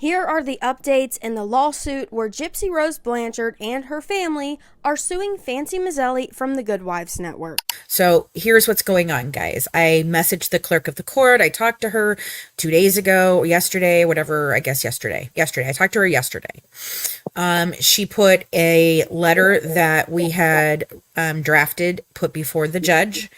Here are the updates in the lawsuit where Gypsy Rose Blanchard and her family are suing Fancy Macelli from the Good Wives Network. So here's what's going on, guys. I messaged the clerk of the court. I talked to her 2 days ago, or yesterday, whatever, I guess yesterday. I talked to her yesterday. She put a letter that we had drafted, put before the judge.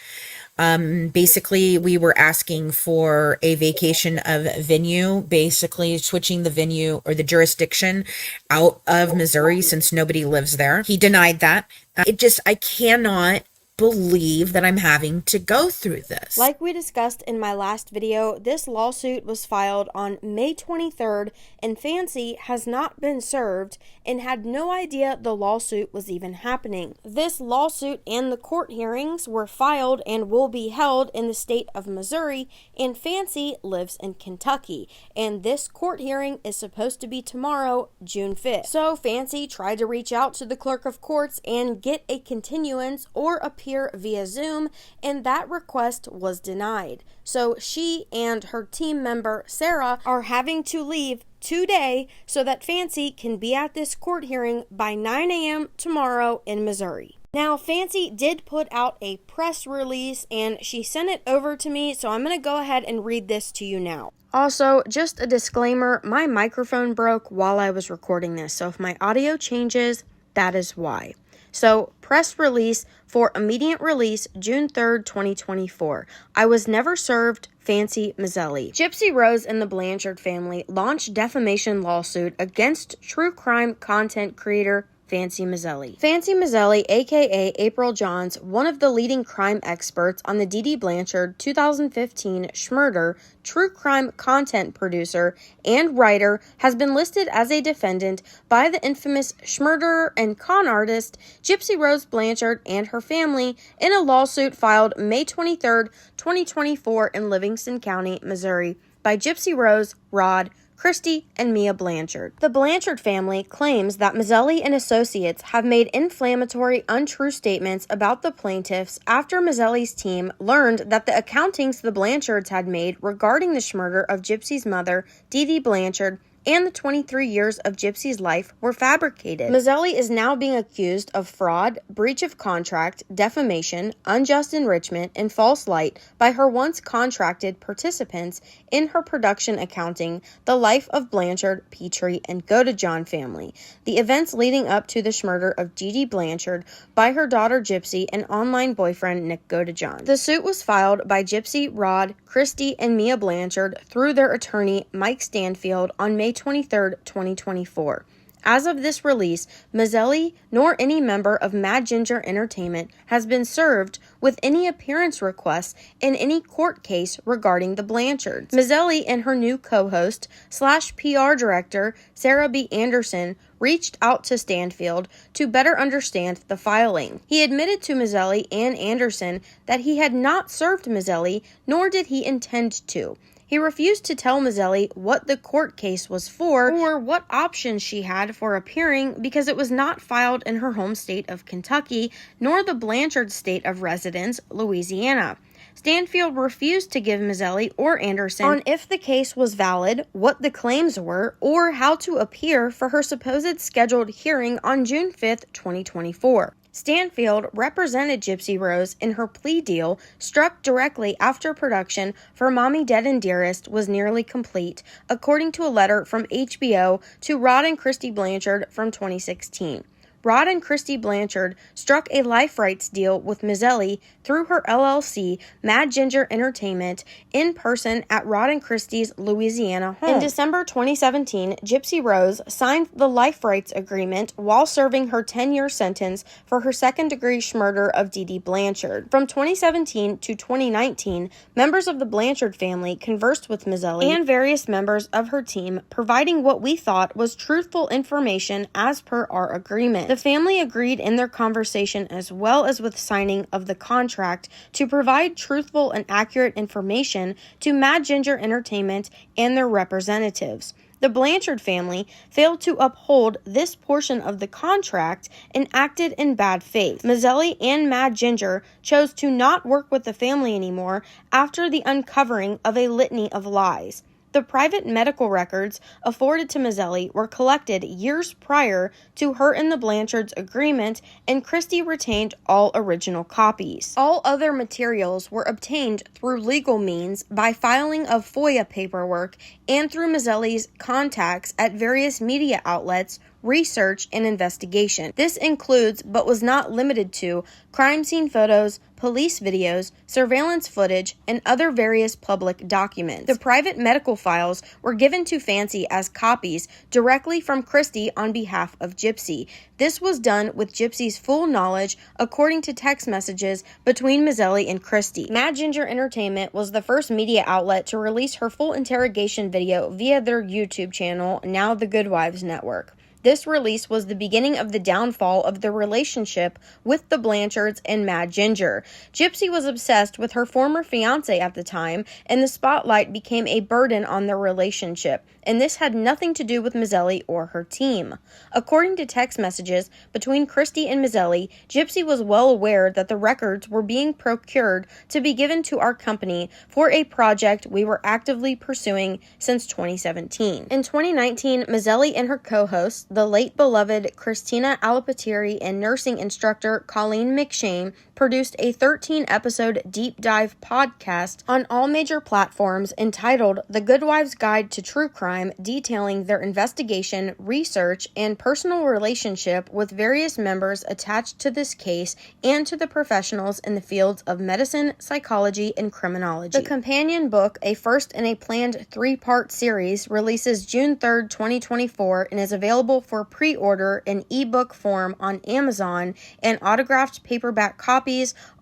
Basically, we were asking for a vacation of venue, basically switching the venue or the jurisdiction out of Missouri since nobody lives there. He denied that. I cannot believe that I'm having to go through this. Like we discussed in my last video, this lawsuit was filed on May 23rd, and Fancy has not been served and had no idea the lawsuit was even happening. This lawsuit and the court hearings were filed and will be held in the state of Missouri, and Fancy lives in Kentucky, and this court hearing is supposed to be tomorrow, June 5th. So Fancy tried to reach out to the clerk of courts and get a continuance or appear via Zoom, and that request was denied. So she and her team member Sarah are having to leave today so that Fancy can be at this court hearing by 9 a.m. tomorrow in Missouri. Now, Fancy did put out a press release and she sent it over to me, so I'm going to go ahead and read this to you now. Also, just a disclaimer, my microphone broke while I was recording this, so if my audio changes, that is why. So, press release for immediate release, June 3rd, 2024. I was never served, Fancy Macelli. Gypsy Rose and the Blanchard family launched defamation lawsuit against true crime content creator Fancy Macelli. Fancy Macelli, aka April Johns, one of the leading crime experts on the Dee Blanchard 2015 Schmurder true crime content producer and writer, has been listed as a defendant by the infamous Schmurder and con artist Gypsy Rose Blanchard and her family in a lawsuit filed May 23rd, 2024 in Livingston County, Missouri by Gypsy Rose, Rod, Christy, and Mia Blanchard. The Blanchard family claims that Macelli and associates have made inflammatory, untrue statements about the plaintiffs after Macelli's team learned that the accountings the Blanchards had made regarding the murder of Gypsy's mother, Dee Blanchard, and the 23 years of Gypsy's life were fabricated. Macelli is now being accused of fraud, breach of contract, defamation, unjust enrichment, and false light by her once contracted participants in her production accounting, The Life of Blanchard, Petrie, and Godejohn family, the events leading up to the murder of Dee Blanchard by her daughter Gypsy and online boyfriend Nick Godejohn. The suit was filed by Gypsy, Rod, Christy, and Mia Blanchard through their attorney Mike Stanfield on May 23rd, 2024. As of this release, Macelli nor any member of Mad Ginger Entertainment has been served with any appearance requests in any court case regarding the Blanchards. Macelli and her new co-host / PR director, Sarah B. Anderson, reached out to Stanfield to better understand the filing. He admitted to Macelli and Anderson that he had not served Macelli, nor did he intend to. He refused to tell Macelli what the court case was for or what options she had for appearing because it was not filed in her home state of Kentucky, nor the Blanchard state of residence, Louisiana. Stanfield refused to give Macelli or Anderson on if the case was valid, what the claims were, or how to appear for her supposed scheduled hearing on June 5th, 2024. Stanfield represented Gypsy Rose in her plea deal struck directly after production for Mommy Dead and Dearest was nearly complete, according to a letter from HBO to Rod and Christy Blanchard from 2016. Rod and Christy Blanchard struck a life rights deal with Macelli through her LLC, Mad Ginger Entertainment, in person at Rod and Christy's Louisiana home. In December 2017, Gypsy Rose signed the life rights agreement while serving her 10-year sentence for her second-degree murder of Dee Blanchard. From 2017 to 2019, members of the Blanchard family conversed with Macelli and various members of her team, providing what we thought was truthful information as per our agreement. The family agreed in their conversation, as well as with signing of the contract, to provide truthful and accurate information to Mad Ginger Entertainment and their representatives. The Blanchard family failed to uphold this portion of the contract and acted in bad faith. Macelli and Mad Ginger chose to not work with the family anymore after the uncovering of a litany of lies. The private medical records afforded to Macelli were collected years prior to her and the Blanchards' agreement, and Christie retained all original copies. All other materials were obtained through legal means by filing of FOIA paperwork and through Macelli's contacts at various media outlets, research, and investigation. This includes, but was not limited to, crime scene photos, police videos, surveillance footage, and other various public documents. The private medical files were given to Fancy as copies directly from Christie on behalf of Gypsy. This was done with Gypsy's full knowledge, according to text messages between Macelli and Christie. Mad Ginger Entertainment was the first media outlet to release her full interrogation video via their YouTube channel, now the Good Wives Network. This release was the beginning of the downfall of the relationship with the Blanchards and Mad Ginger. Gypsy was obsessed with her former fiance at the time, and the spotlight became a burden on their relationship, and this had nothing to do with Macelli or her team. According to text messages between Christie and Macelli, Gypsy was well aware that the records were being procured to be given to our company for a project we were actively pursuing since 2017. In 2019, Macelli and her co-hosts, the late beloved Christina Alipatiri and nursing instructor Colleen McShane, produced a 13-episode deep dive podcast on all major platforms entitled The Good Wives Guide to True Crime, detailing their investigation, research, and personal relationship with various members attached to this case and to the professionals in the fields of medicine, psychology, and criminology. The companion book, a first in a planned 3-part series, releases June 3rd, 2024, and is available for pre-order in ebook form on Amazon, and autographed paperback copies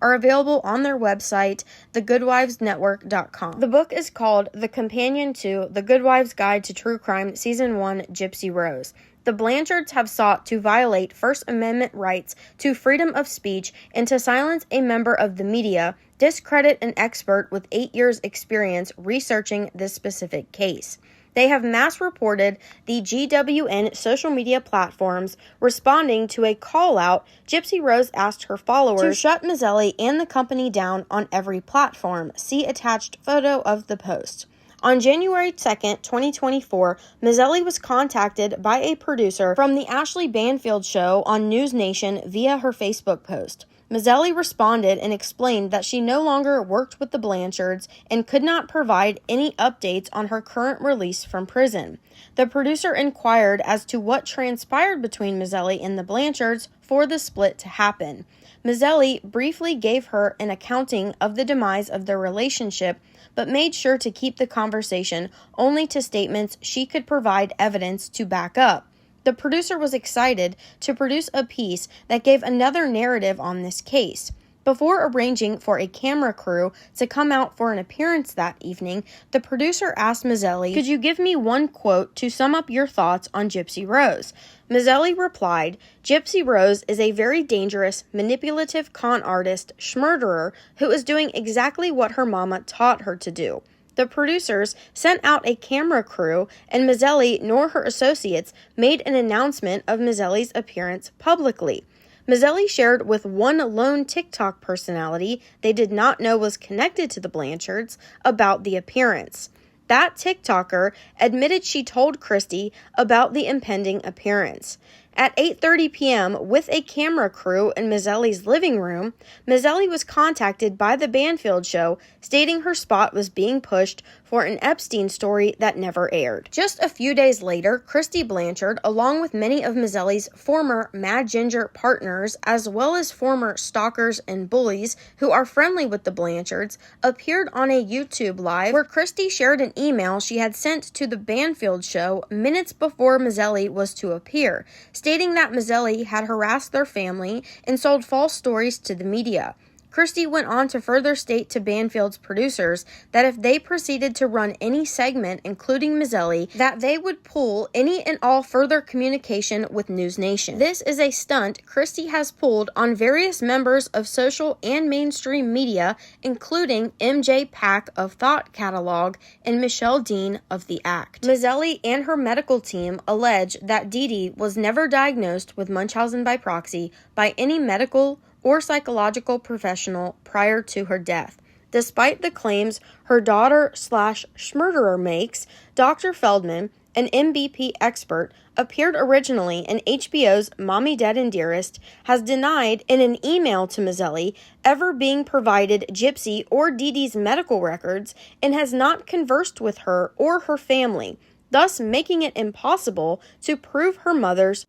are available on their website, thegoodwivesnetwork.com. The book is called The Companion to The Good Wives Guide to True Crime, Season 1, Gypsy Rose. The Blanchards have sought to violate First Amendment rights to freedom of speech and to silence a member of the media, discredit an expert with 8 years' experience researching this specific case. They have mass reported the GWN social media platforms, responding to a call-out. Gypsy Rose asked her followers to shut Macelli and the company down on every platform. See attached photo of the post. On January 2nd, 2024, Macelli was contacted by a producer from the Ashley Banfield show on News Nation via her Facebook post. Macelli responded and explained that she no longer worked with the Blanchards and could not provide any updates on her current release from prison. The producer inquired as to what transpired between Macelli and the Blanchards for the split to happen. Macelli briefly gave her an accounting of the demise of their relationship, but made sure to keep the conversation only to statements she could provide evidence to back up. The producer was excited to produce a piece that gave another narrative on this case. Before arranging for a camera crew to come out for an appearance that evening, the producer asked Macelli, "Could you give me one quote to sum up your thoughts on Gypsy Rose?" Macelli replied, "Gypsy Rose is a very dangerous, manipulative con artist, schmurderer, who is doing exactly what her mama taught her to do." The producers sent out a camera crew, and Macelli nor her associates made an announcement of Macelli's appearance publicly. Macelli shared with one lone TikTok personality they did not know was connected to the Blanchards about the appearance. That TikToker admitted she told Christie about the impending appearance. At 8:30 p.m., with a camera crew in Macelli's living room, Macelli was contacted by the Banfield show, stating her spot was being pushed for an Epstein story that never aired. Just a few days later, Christie Blanchard, along with many of Macelli's former Mad Ginger partners, as well as former stalkers and bullies who are friendly with the Blanchards, appeared on a YouTube live where Christie shared an email she had sent to the Banfield show minutes before Macelli was to appear, stating that Macelli had harassed their family and sold false stories to the media. Christie went on to further state to Banfield's producers that if they proceeded to run any segment, including Macelli, that they would pull any and all further communication with News Nation. This is a stunt Christie has pulled on various members of social and mainstream media, including MJ Pack of Thought Catalog and Michelle Dean of The Act. Macelli and her medical team allege that Dee Dee was never diagnosed with Munchausen by proxy by any medical or psychological professional prior to her death. Despite the claims her daughter/murderer makes, Dr. Feldman, an MBP expert, appeared originally in HBO's Mommy, Dead and Dearest, has denied in an email to Macelli ever being provided Gypsy or Dee Dee's medical records and has not conversed with her or her family, thus making it impossible to prove her mother's.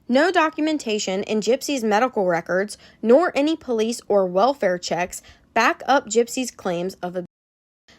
No documentation in Gypsy's medical records, nor any police or welfare checks, back up Gypsy's claims of abuse.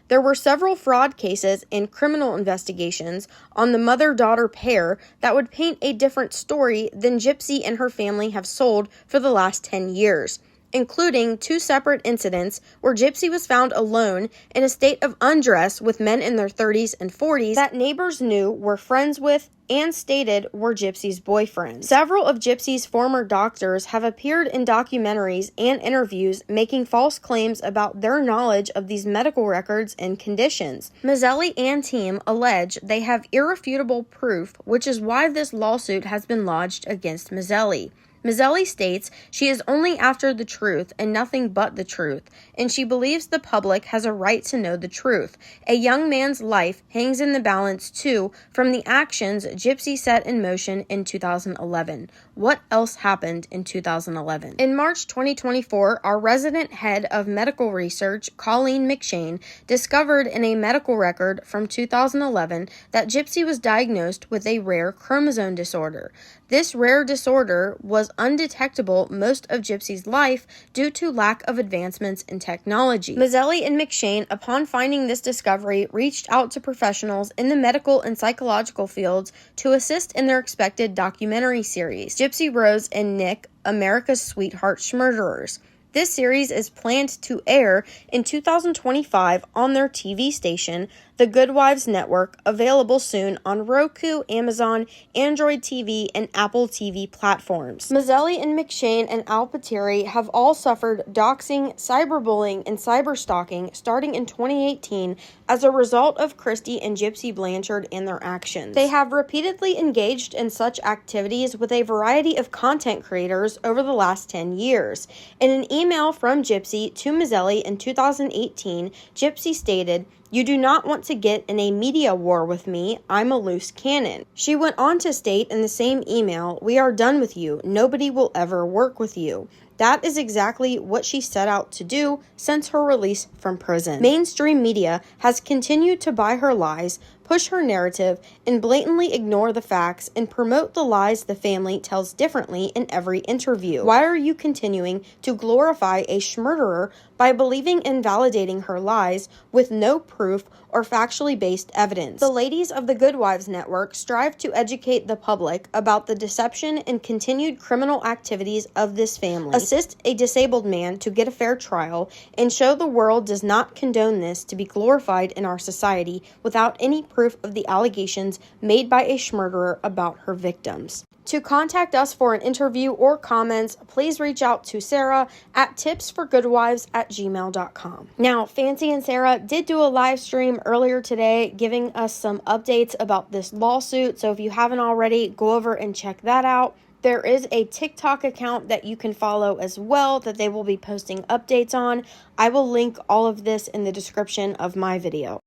There were several fraud cases and criminal investigations on the mother-daughter pair that would paint a different story than Gypsy and her family have sold for the last 10 years, including 2 separate incidents where Gypsy was found alone in a state of undress with men in their 30s and 40s that neighbors knew were friends with and stated were Gypsy's boyfriends. Several of Gypsy's former doctors have appeared in documentaries and interviews making false claims about their knowledge of these medical records and conditions. Macelli and team allege they have irrefutable proof, which is why this lawsuit has been lodged against Macelli. Macelli states she is only after the truth and nothing but the truth, and she believes the public has a right to know the truth. A young man's life hangs in the balance, too, from the actions Gypsy set in motion in 2011. What else happened in 2011? In March 2024, our resident head of medical research, Colleen McShane, discovered in a medical record from 2011 that Gypsy was diagnosed with a rare chromosome disorder. This rare disorder was undetectable most of Gypsy's life due to lack of advancements in technology. Macelli and McShane, upon finding this discovery, reached out to professionals in the medical and psychological fields to assist in their expected documentary series, Gypsy Rose and Nick, America's Sweetheart Schmurderers. This series is planned to air in 2025 on their TV station, The Good Wives Network, available soon on Roku, Amazon, Android TV, and Apple TV platforms. Macelli and McShane and Al Pateri have all suffered doxing, cyberbullying, and cyberstalking starting in 2018 as a result of Christy and Gypsy Blanchard and their actions. They have repeatedly engaged in such activities with a variety of content creators over the last 10 years. In an email from Gypsy to Macelli in 2018, Gypsy stated, "You do not want to get in a media war with me. I'm a loose cannon." She went on to state in the same email, "We are done with you. Nobody will ever work with you." That is exactly what she set out to do since her release from prison. Mainstream media has continued to buy her lies, push her narrative, and blatantly ignore the facts and promote the lies the family tells differently in every interview. Why are you continuing to glorify a schmurderer by believing and validating her lies with no proof or factually based evidence? The ladies of the Good Wives Network strive to educate the public about the deception and continued criminal activities of this family, assist a disabled man to get a fair trial, and show the world does not condone this to be glorified in our society without any proof of the allegations made by a schmurderer about her victims. To contact us for an interview or comments, please reach out to Sarah at tipsforgoodwives@gmail.com. Now, Fancy and Sarah did do a live stream earlier today giving us some updates about this lawsuit, so if you haven't already, go over and check that out. There is a TikTok account that you can follow as well that they will be posting updates on. I will link all of this in the description of my video.